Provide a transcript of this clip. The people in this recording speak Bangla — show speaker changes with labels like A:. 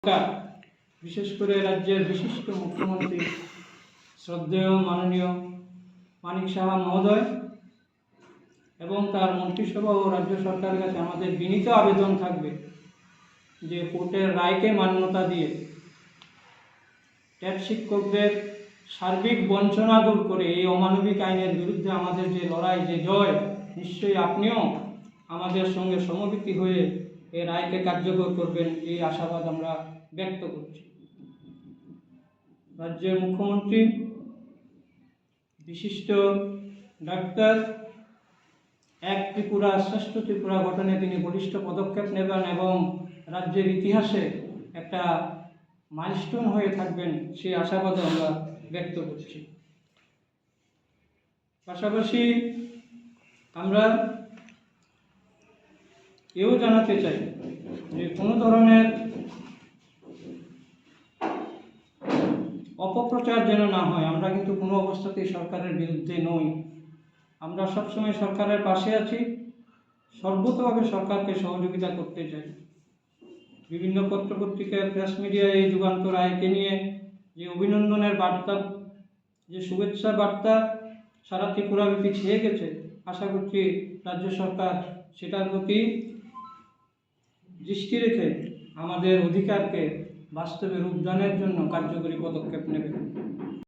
A: সরকার, বিশেষ করে রাজ্যের বিশিষ্ট মুখ্যমন্ত্রী শ্রদ্ধেয় মাননীয় মানিক সাহা মহোদয় এবং তার মন্ত্রিসভা ও রাজ্য সরকারের কাছে আমাদের বিনীত আবেদন থাকবে যে কোর্টের রায়কে মান্যতা দিয়ে ট্যাট শিক্ষকদের সার্বিক বঞ্চনা দূর করে এই অমানবিক আইনের বিরুদ্ধে আমাদের যে লড়াই, যে জয়, নিশ্চয়ই আপনিও আমাদের সঙ্গে সমবেতী হয়ে এই রায়কে কার্যকর করবেন, এই আশাবাদ আমরা ব্যক্ত করছি। রাজ্যের মুখ্যমন্ত্রী বিশিষ্ট ডাক্তার, এক ত্রিপুরা শ্রেষ্ঠ ত্রিপুরা গঠনে তিনি বলিষ্ঠ পদক্ষেপ নেবেন এবং রাজ্যের ইতিহাসে একটা মাইলস্টোন হয়ে থাকবেন, সেই আশাবাদ আমরা ব্যক্ত করছি। পাশাপাশি আমরা এও জানাতে চাই যে কোনো ধরনের অপপ্রচার যেন না হয়। আমরা কিন্তু কোনো অবস্থাতেই সরকারের বিরুদ্ধে নই, আমরা সবসময় সরকারের পাশে আছি, সর্বতভাবে সরকারকে সহযোগিতা করতে চাই। বিভিন্ন পত্রপত্রিকায়, প্রেস মিডিয়ায় এই যুগান্ত রায়কে নিয়ে যে অভিনন্দনের বার্তা, যে শুভেচ্ছা বার্তা সারা ত্রিপুরাব্যাপী ছেয়ে গেছে, আশা করছি রাজ্য সরকার সেটার প্রতি দৃষ্টি রেখে আমাদের অধিকারকে বাস্তবে রূপদানের জন্য কার্যকরী পদক্ষেপ নেবে।